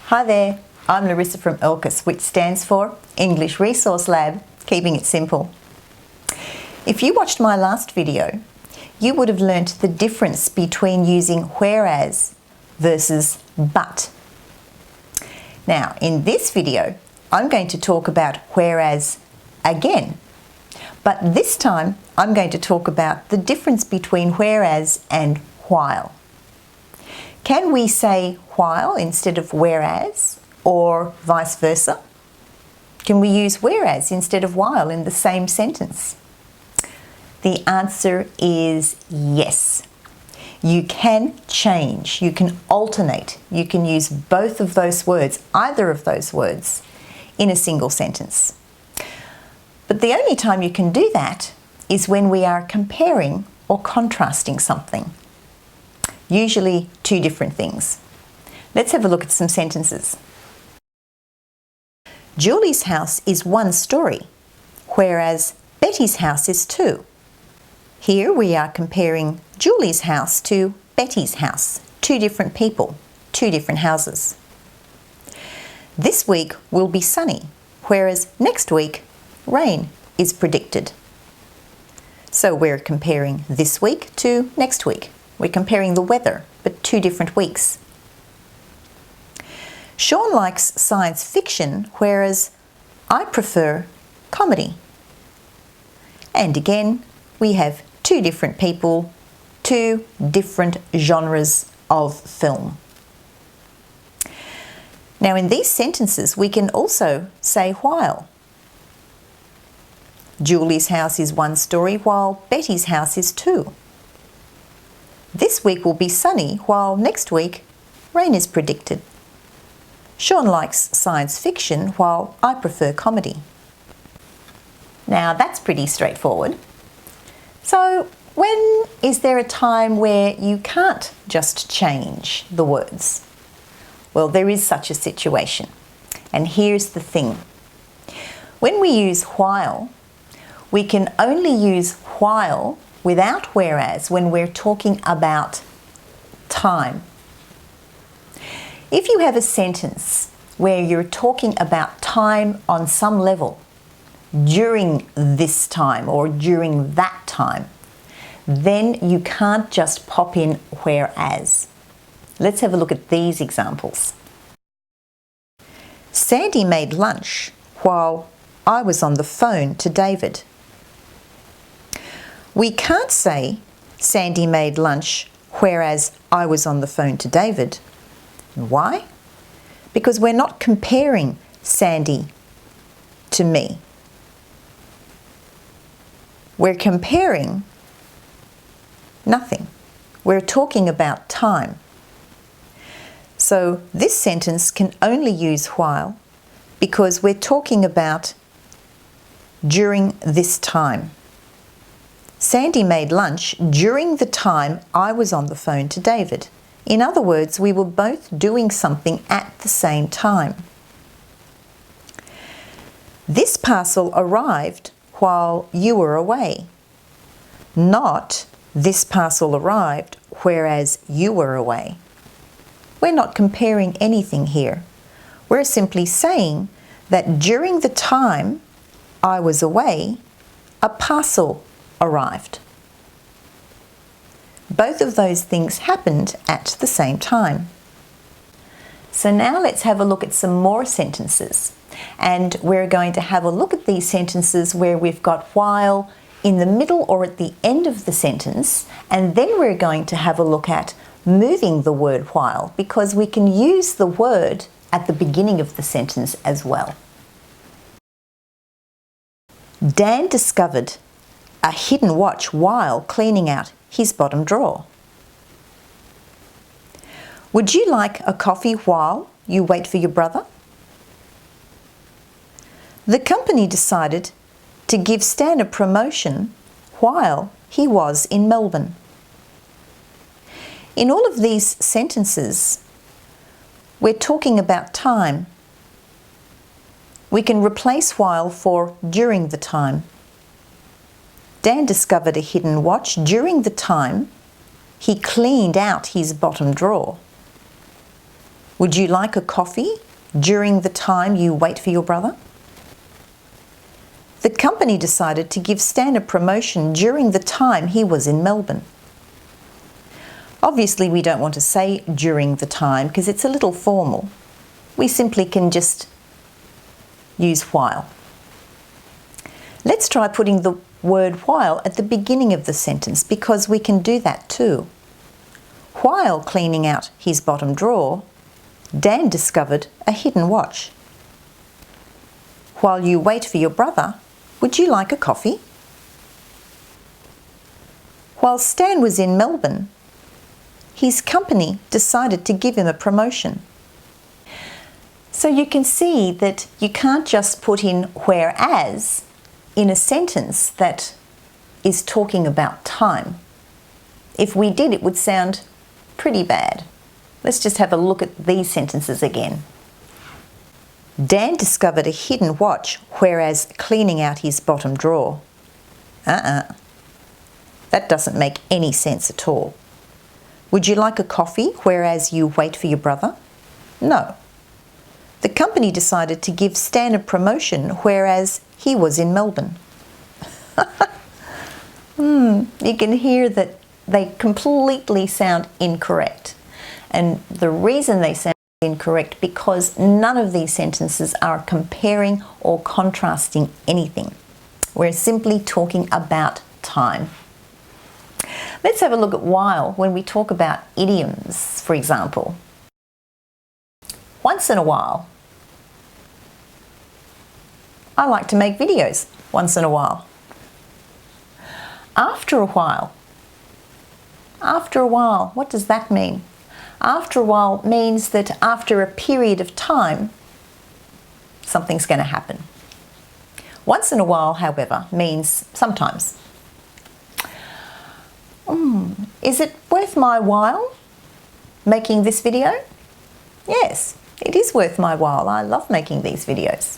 Hi there, I'm Larissa from Erlkis, which stands for English Resource Lab, keeping it simple. If you watched my last video, you would have learnt the difference between using whereas versus but. Now, in this video, I'm going to talk about whereas again, but this time I'm going to talk about the difference between whereas and while. Can we say while instead of whereas, or vice versa? Can we use whereas instead of while in the same sentence? The answer is yes. You can change, you can alternate, you can use both of those words, either of those words, in a single sentence. But the only time you can do that is when we are comparing or contrasting something. Usually two different things. Let's have a look at some sentences. Julie's house is one story, whereas Betty's house is two. Here we are comparing Julie's house to Betty's house. Two different people, two different houses. This week will be sunny, whereas next week rain is predicted. So we're comparing this week to next week. We're comparing the weather, but two different weeks. Sean likes science fiction, whereas I prefer comedy. And again, we have two different people, two different genres of film. Now in these sentences, we can also say while. Julie's house is one story, while Betty's house is two. This week will be sunny, while next week rain is predicted. Sean likes science fiction, while I prefer comedy. Now that's pretty straightforward. So when is there a time where you can't just change the words? Well, there is such a situation. And here's the thing. When we use while, we can only use while without whereas when we're talking about time. If you have a sentence where you're talking about time on some level, during this time or during that time, then you can't just pop in whereas. Let's have a look at these examples. Sandy made lunch while I was on the phone to David. We can't say Sandy made lunch whereas I was on the phone to David. Why? Because we're not comparing Sandy to me. We're comparing nothing. We're talking about time. So this sentence can only use while because we're talking about during this time. Sandy made lunch during the time I was on the phone to David. In other words, we were both doing something at the same time. This parcel arrived while you were away. Not this parcel arrived whereas you were away. We're not comparing anything here. We're simply saying that during the time I was away, a parcel arrived. Both of those things happened at the same time. So now let's have a look at some more sentences. And we're going to have a look at these sentences where we've got while in the middle or at the end of the sentence, and then we're going to have a look at moving the word while, because we can use the word at the beginning of the sentence as well. Dan discovered a hidden watch while cleaning out his bottom drawer. Would you like a coffee while you wait for your brother? The company decided to give Stan a promotion while he was in Melbourne. In all of these sentences, we're talking about time. We can replace while for during the time. Dan discovered a hidden watch during the time he cleaned out his bottom drawer. Would you like a coffee during the time you wait for your brother? The company decided to give Stan a promotion during the time he was in Melbourne. Obviously, we don't want to say during the time because it's a little formal. We simply can just use while. Let's try putting the word while at the beginning of the sentence because we can do that too. While cleaning out his bottom drawer, Dan discovered a hidden watch. While you wait for your brother, would you like a coffee? While Stan was in Melbourne, his company decided to give him a promotion. So you can see that you can't just put in whereas in a sentence that is talking about time. If we did, it would sound pretty bad. Let's just have a look at these sentences again. Dan discovered a hidden watch, whereas cleaning out his bottom drawer. That doesn't make any sense at all. Would you like a coffee, whereas you wait for your brother? No. The company decided to give Stan a promotion, whereas he was in Melbourne. You can hear that they completely sound incorrect. And the reason they sound incorrect because none of these sentences are comparing or contrasting anything. We're simply talking about time. Let's have a look at while when we talk about idioms, for example. Once in a while. I like to make videos once in a while. After a while. After a while, what does that mean? After a while means that after a period of time, something's going to happen. Once in a while, however, means sometimes. Is it worth my while making this video? Yes, it is worth my while. I love making these videos.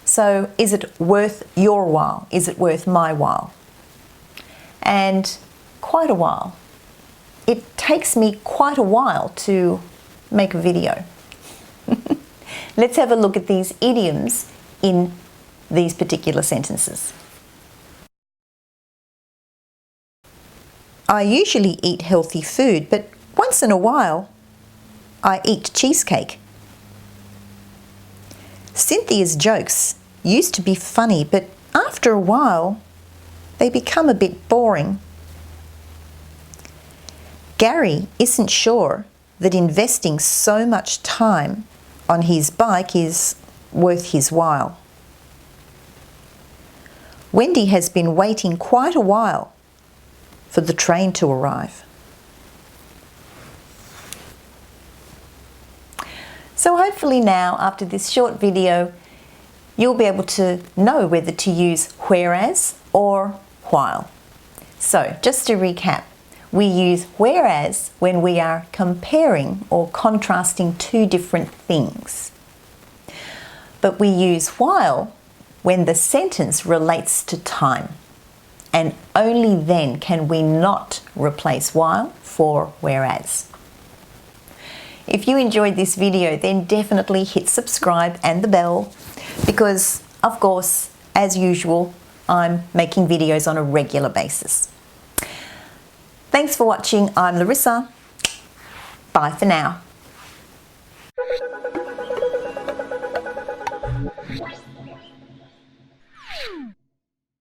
So is it worth your while? Is it worth my while? And quite a while. It takes me quite a while to make a video. Let's have a look at these idioms in these particular sentences. I usually eat healthy food, but once in a while, I eat cheesecake. Cynthia's jokes used to be funny, but after a while, they become a bit boring. Gary isn't sure that investing so much time on his bike is worth his while. Wendy has been waiting quite a while for the train to arrive. So hopefully now, after this short video, you'll be able to know whether to use whereas or while. So just to recap, we use whereas when we are comparing or contrasting two different things. But we use while when the sentence relates to time. And only then can we not replace while for whereas. If you enjoyed this video, then definitely hit subscribe and the bell because, of course, as usual, I'm making videos on a regular basis. Thanks for watching. I'm Larissa. Bye for now.